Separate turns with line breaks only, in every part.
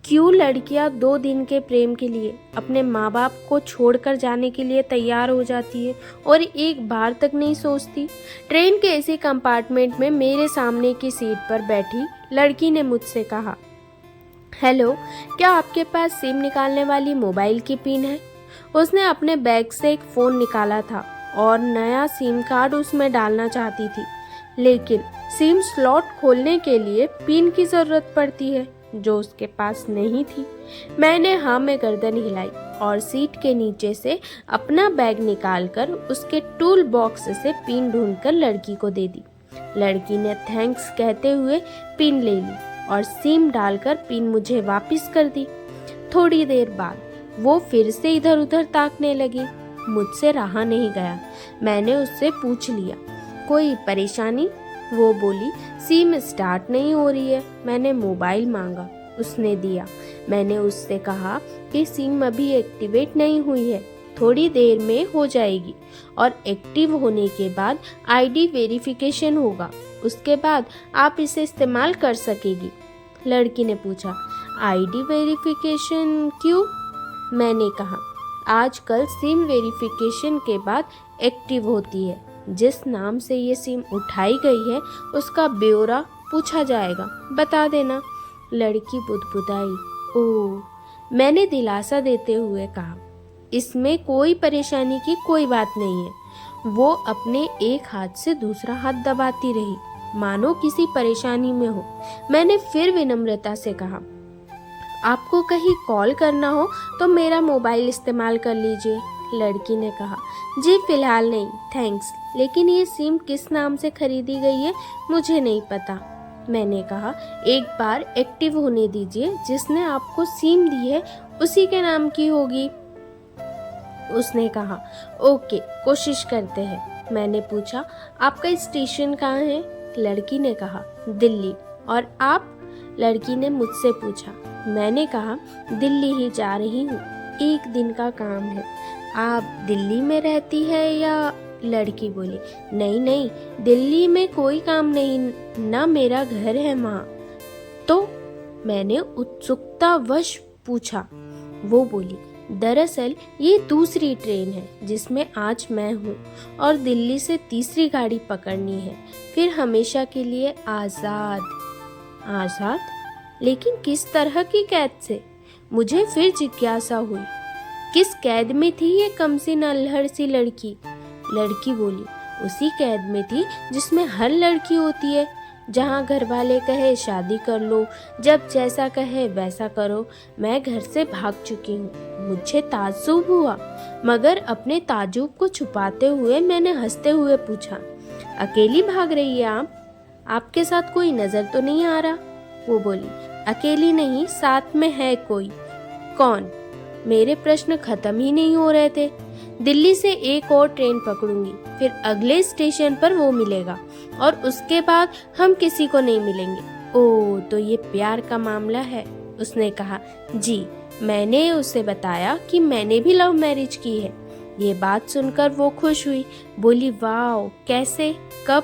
क्यों लड़कियां 2 दिन के प्रेम के लिए अपने माँ बाप को छोड़कर जाने के लिए तैयार हो जाती है और एक बार तक नहीं सोचती। ट्रेन के ऐसे कंपार्टमेंट में मेरे सामने की सीट पर बैठी लड़की ने मुझसे कहा, हेलो, क्या आपके पास सिम निकालने वाली मोबाइल की पिन है? उसने अपने बैग से एक फ़ोन निकाला था और नया सिम कार्ड उसमें डालना चाहती थी, लेकिन सिम स्लॉट खोलने के लिए पिन की ज़रूरत पड़ती है जो उसके पास नहीं थी। मैंने हाँ में गर्दन हिलाई और सीट के नीचे से अपना बैग निकालकर उसके टूल बॉक्स से पिन ढूंढकर लड़की को दे दी। लड़की ने थैंक्स कहते हुए पिन ले ली और सिम डालकर पिन मुझे वापस कर दी। थोड़ी देर बाद वो फिर से इधर उधर ताकने लगी। मुझसे रहा नहीं गया, मैंने उससे पूछ लिया, कोई परेशानी? वो बोली, सिम स्टार्ट नहीं हो रही है। मैंने मोबाइल मांगा, उसने दिया। मैंने उससे कहा कि सिम अभी एक्टिवेट नहीं हुई है, थोड़ी देर में हो जाएगी और एक्टिव होने के बाद आईडी वेरिफिकेशन होगा, उसके बाद आप इसे इस्तेमाल कर सकेगी। लड़की ने पूछा, आईडी वेरिफिकेशन क्यों? मैंने कहा, आजकल सिम वेरिफिकेशन के बाद एक्टिव होती है। जिस नाम से ये सिम उठाई गई है उसका ब्यौरा पूछा जाएगा, बता देना। लड़की बुदबुदाई। ओह, मैंने दिलासा देते हुए कहा, इसमें कोई परेशानी की कोई बात नहीं है। वो अपने एक हाथ से दूसरा हाथ दबाती रही, मानो किसी परेशानी में हो। मैंने फिर विनम्रता से कहा, आपको कहीं कॉल करना हो तो मेरा मोबाइल इस्तेमाल कर लीजिए। लड़की ने कहा, जी फिलहाल नहीं, थैंक्स, लेकिन ये सिम किस नाम से खरीदी गई है मुझे नहीं पता। मैंने कहा, एक बार एक्टिव होने दीजिए, जिसने आपको सिम दी है उसी के नाम की होगी। उसने कहा, ओके, कोशिश करते हैं। मैंने पूछा, आपका स्टेशन कहाँ है? लड़की ने कहा, दिल्ली। और आप? लड़की ने मुझसे पूछा। मैंने कहा, दिल्ली ही जा रही हूँ, एक दिन का काम है। आप दिल्ली में रहती है या? लड़की बोली, नहीं नहीं, दिल्ली में कोई काम नहीं, ना मेरा घर है वहाँ। तो? मैंने उत्सुकतावश पूछा। वो बोली, दरअसल ये दूसरी ट्रेन है जिसमें आज मैं हूँ और दिल्ली से तीसरी गाड़ी पकड़नी है, फिर हमेशा के लिए आज़ाद। आज़ाद? लेकिन किस तरह की कैद से? मुझे फिर जिज्ञासा हुई। किस कैद में थी ये कमसिन अल्हड़ सी लड़की? लड़की बोली, उसी कैद में थी जिसमें हर लड़की होती है, जहाँ घर वाले कहे शादी कर लो, जब जैसा कहे वैसा करो। मैं घर से भाग चुकी हूँ। मुझे ताज्जुब हुआ, मगर अपने ताज्जुब को छुपाते हुए मैंने हंसते हुए पूछा, अकेली भाग रही है आप? आपके साथ कोई नजर तो नहीं आ रहा? वो बोली, अकेली नहीं, साथ में है कोई। कौन? मेरे प्रश्न खत्म ही नहीं हो रहे थे। दिल्ली से एक और ट्रेन पकड़ूंगी, फिर अगले स्टेशन पर वो मिलेगा और उसके बाद हम किसी को नहीं मिलेंगे। ओह, तो ये प्यार का मामला है? उसने कहा, जी। मैंने उसे बताया कि मैंने भी लव मैरिज की है। ये बात सुनकर वो खुश हुई, बोली, वाह, कैसे, कब?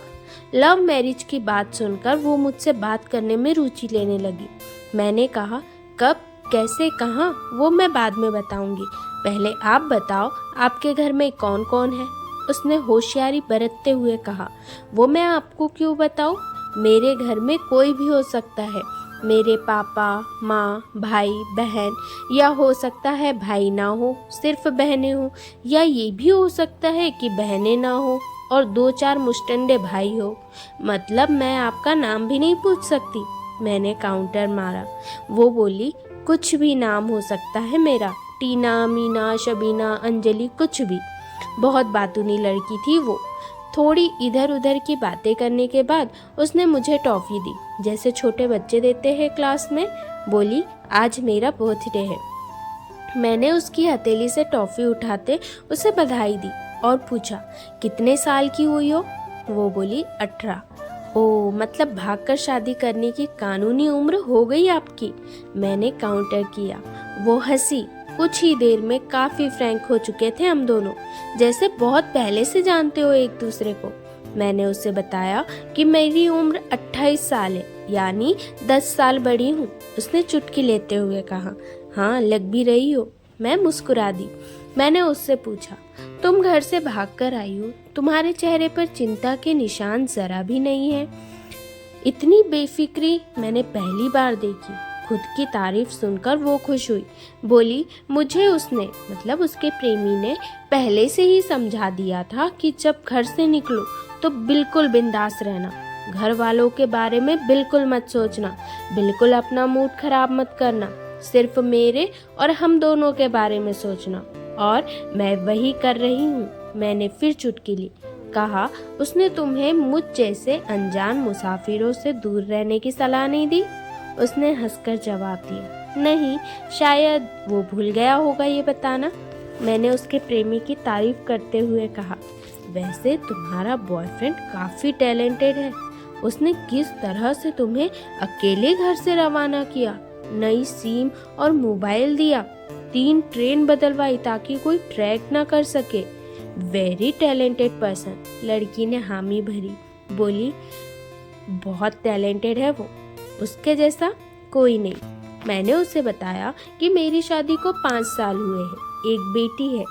लव मैरिज की बात सुनकर वो मुझसे बात करने में रुचि लेने लगी। मैंने कहा, कब, कैसे, कहाँ, वो मैं बाद में बताऊंगी, पहले आप बताओ, आपके घर में कौन कौन है? उसने होशियारी बरतते हुए कहा, वो मैं आपको क्यों बताऊं? मेरे घर में कोई भी हो सकता है, मेरे पापा, माँ, भाई, बहन, या हो सकता है भाई ना हो, सिर्फ बहनें हो, या ये भी हो सकता है कि बहनें ना हो और 2-4 मुश्तंडे भाई हो। मतलब मैं आपका नाम भी नहीं पूछ सकती? मैंने काउंटर मारा। वो बोली, कुछ भी नाम हो सकता है मेरा, टीना, मीना, शबीना, अंजलि, कुछ भी। बहुत बातूनी लड़की थी वो। थोड़ी इधर उधर की बातें करने के बाद उसने मुझे टॉफ़ी दी, जैसे छोटे बच्चे देते हैं क्लास में। बोली, आज मेरा बर्थडे है। मैंने उसकी हथेली से टॉफ़ी उठाते उसे बधाई दी और पूछा, कितने साल की हुई हो? वो बोली, 18। ओह, मतलब भागकर शादी करने की कानूनी उम्र हो गई आपकी? मैंने काउंटर किया। वो हंसी। कुछ ही देर में काफी फ्रैंक हो चुके थे हम दोनों, जैसे बहुत पहले से जानते हो एक दूसरे को। मैंने उसे बताया कि मेरी उम्र 28 साल है, यानी 10 साल बड़ी हूँ। उसने चुटकी लेते हुए कहा। हाँ, लग भी रही हो। मैं मुस्कुरा दी। मैंने उससे पूछा, तुम घर से भागकर आई हो, तुम्हारे चेहरे पर चिंता के निशान जरा भी नहीं है। इतनी बेफिक्री मैंने पहली बार देखी। खुद की तारीफ सुनकर वो खुश हुई। बोली, मुझे उसने मतलब उसके प्रेमी ने पहले से ही समझा दिया था कि जब घर से निकलो तो बिल्कुल बिंदास रहना, घर वालों के बारे में बिल्कुल मत सोचना, बिल्कुल अपना मूड खराब मत करना, सिर्फ मेरे और हम दोनों के बारे में सोचना। और मैं वही कर रही हूँ। मैंने फिर चुटकी ली। कहा, उसने तुम्हें मुझ जैसे अनजान मुसाफिरों से दूर रहने की सलाह नहीं दी? उसने हंसकर जवाब दिया, नहीं, शायद वो भूल गया होगा ये बताना। मैंने उसके प्रेमी की तारीफ करते हुए कहा, वैसे तुम्हारा बॉयफ्रेंड काफी टैलेंटेड है। उसने किस तरह से तुम्हें अकेले घर से रवाना किया, नई सिम और मोबाइल दिया, 3 ट्रेन बदलवाई ताकि कोई ट्रैक ना कर सके। Very talented person. लड़की ने हामी भरी। बोली, बहुत टैलेंटेड है वो, उसके जैसा कोई नहीं। मैंने उसे बताया कि मेरी शादी को 5 साल हुए हैं, एक बेटी है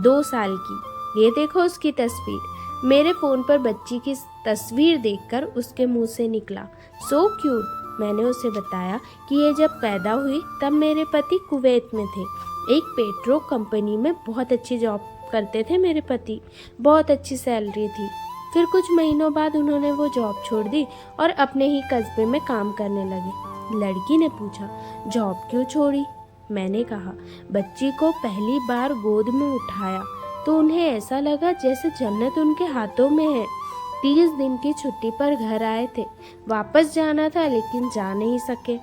2 साल की। ये देखो उसकी तस्वीर। मेरे फोन पर बच्ची की तस्वीर देखकर उसके मुंह से निकला, सो क्यूट। मैंने उसे बताया कि ये जब पैदा हुई तब मेरे पति कुवैत में थे, एक पेट्रो कंपनी में बहुत अच्छी जॉब करते थे मेरे पति, बहुत अच्छी सैलरी थी। फिर कुछ महीनों बाद उन्होंने वो जॉब छोड़ दी और अपने ही कस्बे में काम करने लगे। लड़की ने पूछा, जॉब क्यों छोड़ी? मैंने कहा, बच्ची को पहली बार गोद में उठाया तो उन्हें ऐसा लगा जैसे जन्नत उनके हाथों में है। 30 दिन की छुट्टी पर घर आए थे, वापस जाना था लेकिन जा नहीं सके।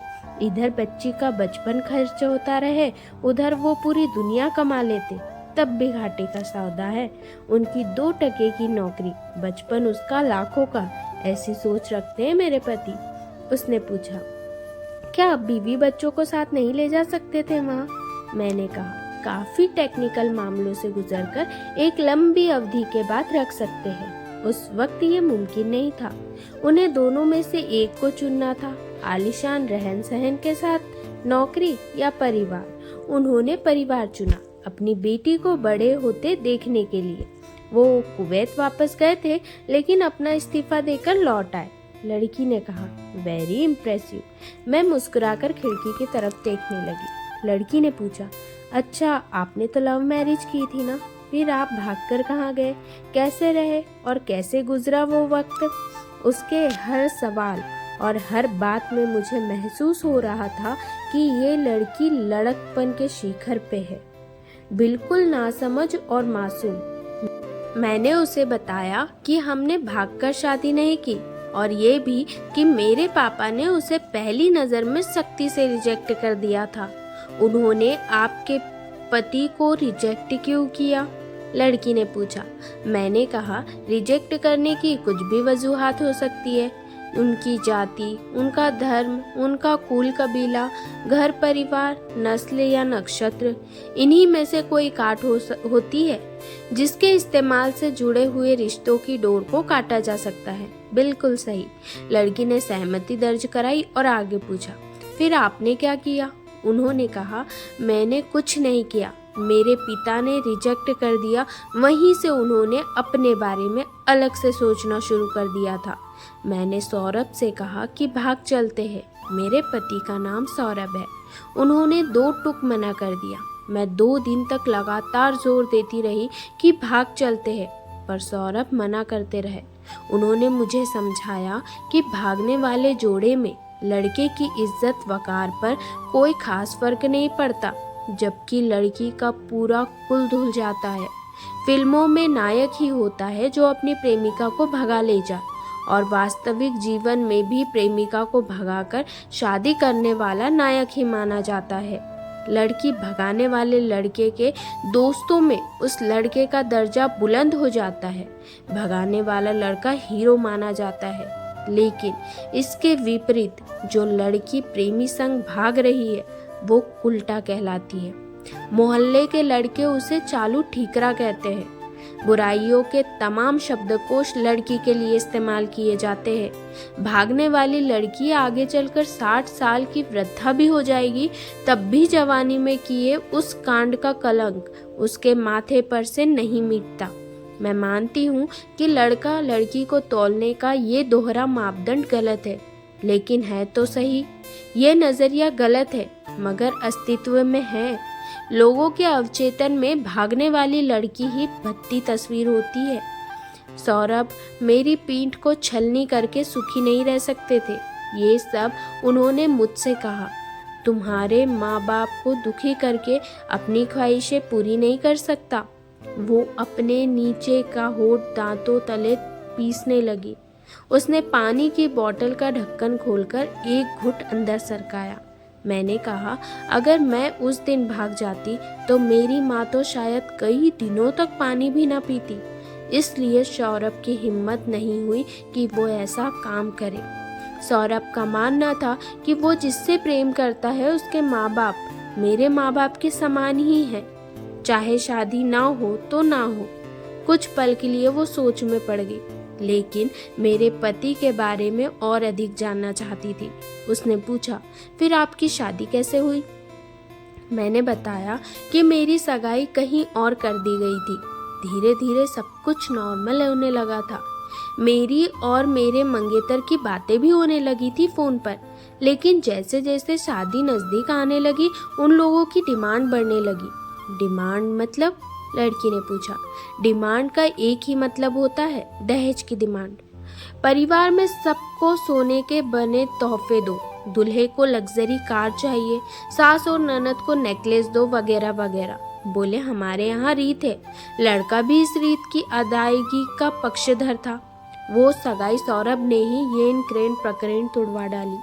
इधर बच्ची का बचपन खर्च होता रहे, उधर वो पूरी दुनिया कमा लेते, तब भी घाटे का सौदा है। उनकी 2 टके की नौकरी, बचपन उसका लाखों का, ऐसी सोच रखते हैं मेरे पति। उसने पूछा, क्या बीवी बच्चों को साथ नहीं ले जा सकते थे वहाँ? मैंने कहा, काफी टेक्निकल मामलों से गुजरकर एक लंबी अवधि के बाद रख सकते हैं। उस वक्त ये मुमकिन नहीं था। उन्हें दोनों में से एक को चुनना था, आलीशान रहन सहन के साथ नौकरी या परिवार। उन्होंने परिवार चुना, अपनी बेटी को बड़े होते देखने के लिए। वो कुवैत वापस गए थे लेकिन अपना इस्तीफा देकर लौट आए। लड़की ने कहा, वेरी इम्प्रेसिव। मैं मुस्कुराकर खिड़की की तरफ देखने लगी। लड़की ने पूछा, अच्छा, आपने तो लव मैरिज की थी ना, फिर आप भागकर कहाँ गए, कैसे रहे और कैसे गुजरा वो वक्त? उसके हर सवाल और हर बात में मुझे महसूस हो रहा था कि ये लड़की लड़कपन के शिखर पे है, बिल्कुल नासमझ और मासूम। मैंने उसे बताया कि हमने भागकर शादी नहीं की और ये भी कि मेरे पापा ने उसे पहली नज़र में सख्ती से रिजेक्ट कर दिया था। उन्होंने आपके पति को रिजेक्ट क्यों किया? लड़की ने पूछा। मैंने कहा, रिजेक्ट करने की कुछ भी वजूहात हो सकती है। उनकी जाति, उनका धर्म, उनका कुल कबीला, घर परिवार, नस्ल या नक्षत्र, इन्हीं में से कोई काट होती है जिसके इस्तेमाल से जुड़े हुए रिश्तों की डोर को काटा जा सकता है। बिल्कुल सही। लड़की ने सहमति दर्ज कराई और आगे पूछा, फिर आपने क्या किया? उन्होंने कहा, मैंने कुछ नहीं किया। मेरे पिता ने रिजेक्ट कर दिया, वहीं से उन्होंने अपने बारे में अलग से सोचना शुरू कर दिया था। मैंने सौरभ से कहा कि भाग चलते हैं। मेरे पति का नाम सौरभ है। उन्होंने 2 टूक मना कर दिया। मैं 2 दिन तक लगातार जोर देती रही कि भाग चलते हैं, पर सौरभ मना करते रहे। उन्होंने मुझे समझाया कि भागने वाले जोड़े में लड़के की इज्जत वकार पर कोई खास फर्क नहीं पड़ता, जबकि लड़की का पूरा कुल धुल जाता है। फिल्मों में नायक ही होता है जो अपनी प्रेमिका को भगा ले जाए, और वास्तविक जीवन में भी प्रेमिका को भगाकर शादी करने वाला नायक ही माना जाता है। लड़की भगाने वाले लड़के के दोस्तों में उस लड़के का दर्जा बुलंद हो जाता है। भगाने वाला लड़का हीरो माना जाता है। लेकिन इसके विपरीत जो लड़की प्रेमी संग भाग रही है वो उल्टा कहलाती है। मोहल्ले के लड़के उसे चालू ठीकरा कहते हैं। बुराइयों के तमाम शब्दकोश लड़की के लिए इस्तेमाल किए जाते हैं। भागने वाली लड़की आगे चलकर 60 साल की वृद्धा भी हो जाएगी, तब भी जवानी में किए उस कांड का कलंक उसके माथे पर से नहीं मिटता। मैं मानती हूँ कि लड़का लड़की को तौलने का ये दोहरा मापदंड गलत है, लेकिन है तो सही। ये नजरिया गलत है मगर अस्तित्व में है। लोगों के अवचेतन में भागने वाली लड़की ही भद्दी तस्वीर होती है। सौरभ मेरी पीठ को छलनी करके सुखी नहीं रह सकते थे। ये सब उन्होंने मुझसे कहा। तुम्हारे माँ बाप को दुखी करके अपनी ख्वाहिशें पूरी नहीं कर सकता। वो अपने नीचे का होठ दांतों तले पीसने लगी। उसने पानी की बोतल का ढक्कन खोलकर एक घुट अंदर सरकाया। मैंने कहा, अगर मैं उस दिन भाग जाती तो मेरी माँ तो शायद कई दिनों तक पानी भी ना पीती। इसलिए सौरभ की हिम्मत नहीं हुई कि वो ऐसा काम करे। सौरभ का मानना था कि वो जिससे प्रेम करता है उसके माँ बाप मेरे माँ बाप के समान ही हैं, चाहे शादी ना हो तो ना हो। कुछ पल के लिए वो सोच में पड़ गई, लेकिन मेरे पति के बारे में और अधिक जानना चाहती थी। उसने पूछा, फिर आपकी शादी कैसे हुई? मैंने बताया कि मेरी सगाई कहीं और कर दी गई थी। धीरे धीरे सब कुछ नॉर्मल होने लगा था। मेरी और मेरे मंगेतर की बातें भी होने लगी थी फोन पर, लेकिन जैसे जैसे शादी नजदीक आने लगी उन लोगों की डिमांड बढ़ने लगी। डिमांड मतलब? लड़की ने पूछा। डिमांड का एक ही मतलब होता है, दहेज की डिमांड। परिवार में सबको सोने के बने तोहफे दो, दूल्हे को लग्जरी कार चाहिए, सास और ननद को नेकलेस दो, वगैरह वगैरह। बोले, हमारे यहाँ रीत है। लड़का भी इस रीत की अदायगी का पक्षधर था। वो सगाई सौरभ ने ही येन क्रेन प्रकरण तुड़वा डाली।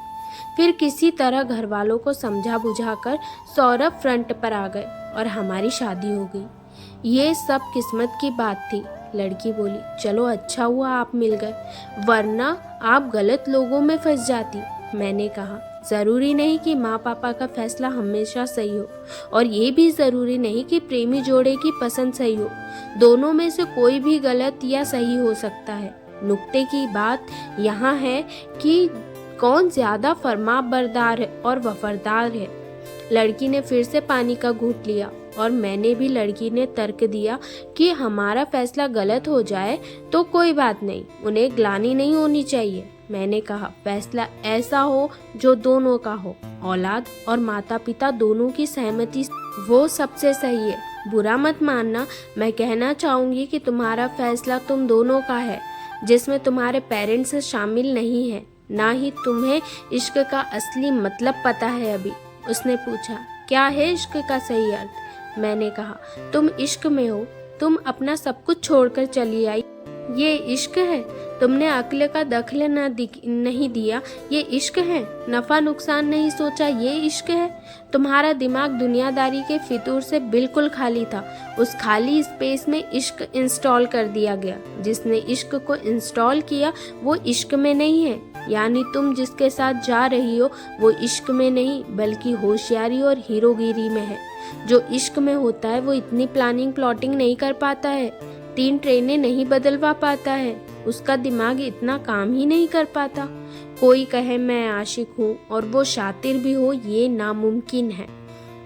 फिर किसी तरह घर वालों को समझा बुझाकर सौरभ फ्रंट पर आ गए और हमारी शादी हो गई। ये सब किस्मत की बात थी। लड़की बोली, चलो अच्छा हुआ आप मिल गए, वरना आप गलत लोगों में फंस जाती। मैंने कहा, जरूरी नहीं कि माँ पापा का फैसला हमेशा सही हो, और ये भी जरूरी नहीं कि प्रेमी जोड़े की पसंद सही हो। दोनों में से कोई भी गलत या सही हो सकता है। नुक्ते की बात यहाँ है कि कौन ज्यादा फरमाबरदार है और वफादार है। लड़की ने फिर से पानी का घूंट लिया और मैंने भी। लड़की ने तर्क दिया कि हमारा फैसला गलत हो जाए तो कोई बात नहीं, उन्हें ग्लानि नहीं होनी चाहिए। मैंने कहा, फैसला ऐसा हो जो दोनों का हो, औलाद और माता पिता दोनों की सहमति, वो सबसे सही है। बुरा मत मानना, मैं कहना चाहूंगी कि तुम्हारा फैसला तुम दोनों का है, जिसमें तुम्हारे पेरेंट्स शामिल नहीं है। ना ही तुम्हें इश्क का असली मतलब पता है अभी। उसने पूछा, क्या है इश्क का सही अर्थ? मैंने कहा, तुम इश्क में हो, तुम अपना सब कुछ छोड़कर चली आई, ये इश्क है। तुमने अक्ल का दखल नहीं दिया, ये इश्क है। नफा नुकसान नहीं सोचा, ये इश्क है। तुम्हारा दिमाग दुनियादारी के फितूर से बिल्कुल खाली था। उस खाली स्पेस में इश्क इंस्टॉल कर दिया गया। जिसने इश्क को इंस्टॉल किया वो इश्क में नहीं है। यानी तुम जिसके साथ जा रही हो वो इश्क में नहीं बल्कि होशियारी और हीरोगिरी में है। जो इश्क में होता है वो इतनी प्लानिंग प्लॉटिंग नहीं कर पाता है, 3 ट्रेनें नहीं बदलवा पाता है, उसका दिमाग इतना काम ही नहीं कर पाता। कोई कहे मैं आशिक हूँ और वो शातिर भी हो, ये नामुमकिन है।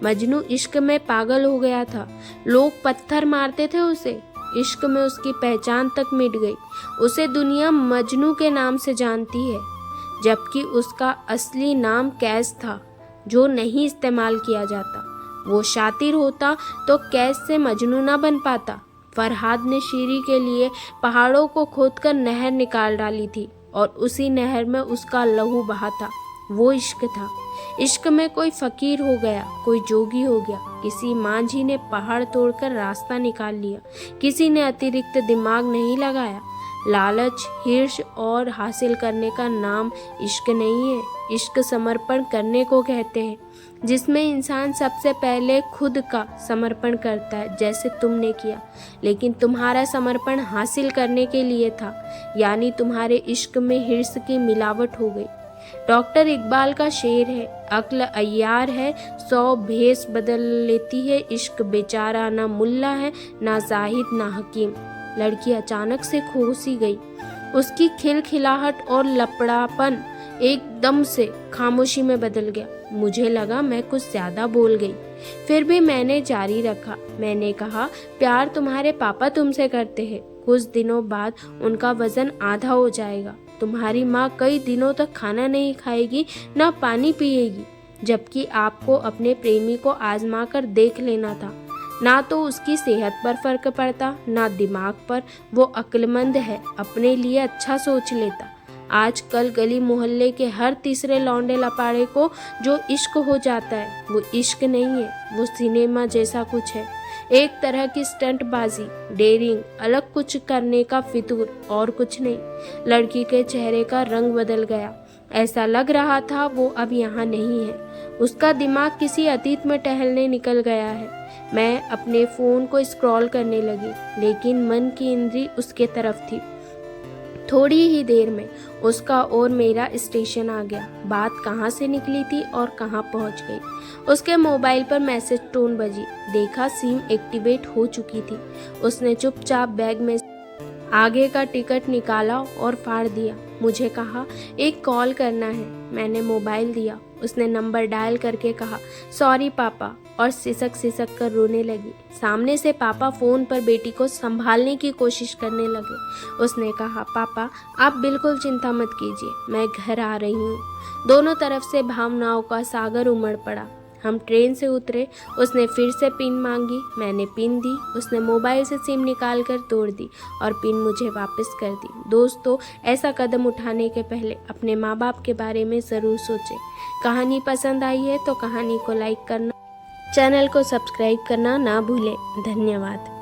मजनू इश्क में पागल हो गया था, लोग पत्थर मारते थे उसे। इश्क में उसकी पहचान तक मिट गई। उसे दुनिया मजनू के नाम से जानती है, जबकि उसका असली नाम कैस था, जो नहीं इस्तेमाल किया जाता। वो शातिर होता तो कैस से मजनू ना बन पाता। फरहाद ने शीरी के लिए पहाड़ों को खोदकर नहर निकाल डाली थी और उसी नहर में उसका लहू बहा था। वो इश्क था। इश्क में कोई फकीर हो गया, कोई जोगी हो गया, किसी मांझी ने पहाड़ तोड़कर रास्ता निकाल लिया, किसी ने अतिरिक्त दिमाग नहीं लगाया। लालच, हिर्ष और हासिल करने का नाम इश्क नहीं है। इश्क समर्पण करने को कहते हैं, जिसमें इंसान सबसे पहले खुद का समर्पण करता है, जैसे तुमने किया। लेकिन तुम्हारा समर्पण हासिल करने के लिए था, यानी तुम्हारे इश्क में हिर्स की मिलावट हो गई। डॉक्टर इकबाल का शेर है, अक्ल अय्यार है, 100 भेष बदल लेती है, इश्क बेचारा ना मुल्ला है ना जाहिद ना हकीम। लड़की अचानक से खो सी गई। उसकी खिलखिलाहट और लपड़ापन एकदम से खामोशी में बदल गया। मुझे लगा मैं कुछ ज्यादा बोल गई, फिर भी मैंने जारी रखा। मैंने कहा, प्यार तुम्हारे पापा तुमसे करते हैं। कुछ दिनों बाद उनका वजन आधा हो जाएगा। तुम्हारी माँ कई दिनों तक खाना नहीं खाएगी, ना पानी पिएगी, जबकि आपको अपने प्रेमी को आजमा कर देख लेना था। ना तो उसकी सेहत पर फर्क पड़ता, ना दिमाग पर। वो अक्लमंद है, अपने लिए अच्छा सोच लेता। आजकल गली मोहल्ले के हर तीसरे लौंडे लपाड़े को जो इश्क हो जाता है, वो इश्क नहीं है, वो सिनेमा जैसा कुछ है। एक तरह की स्टंटबाजी, डेयरिंग, अलग कुछ करने का फितूर, और कुछ नहीं। लड़की के चेहरे का रंग बदल गया। ऐसा लग रहा था वो अब यहाँ नहीं है। उसका दिमाग किसी अतीत में टहलने निकल गया है। मैं अपने फ़ोन को स्क्रॉल करने लगी, लेकिन मन की इंद्री उसके तरफ थी। थोड़ी ही देर में उसका और मेरा स्टेशन आ गया। बात कहाँ से निकली थी और कहाँ पहुँच गई। उसके मोबाइल पर मैसेज टोन बजी। देखा सिम एक्टिवेट हो चुकी थी। उसने चुपचाप बैग में आगे का टिकट निकाला और फाड़ दिया। मुझे कहा, एक कॉल करना है। मैंने मोबाइल दिया। उसने नंबर डायल करके कहा, सॉरी पापा, और सिसक सिसक कर रोने लगी। सामने से पापा फ़ोन पर बेटी को संभालने की कोशिश करने लगे। उसने कहा, पापा आप बिल्कुल चिंता मत कीजिए, मैं घर आ रही हूँ। दोनों तरफ से भावनाओं का सागर उमड़ पड़ा। हम ट्रेन से उतरे। उसने फिर से पिन मांगी। मैंने पिन दी। उसने मोबाइल से सिम निकाल कर तोड़ दी और पिन मुझे वापस कर दी। दोस्तों, ऐसा कदम उठाने के पहले अपने माँ बाप के बारे में ज़रूर सोचें। कहानी पसंद आई है तो कहानी को लाइक करना, चैनल को सब्सक्राइब करना ना भूलें। धन्यवाद।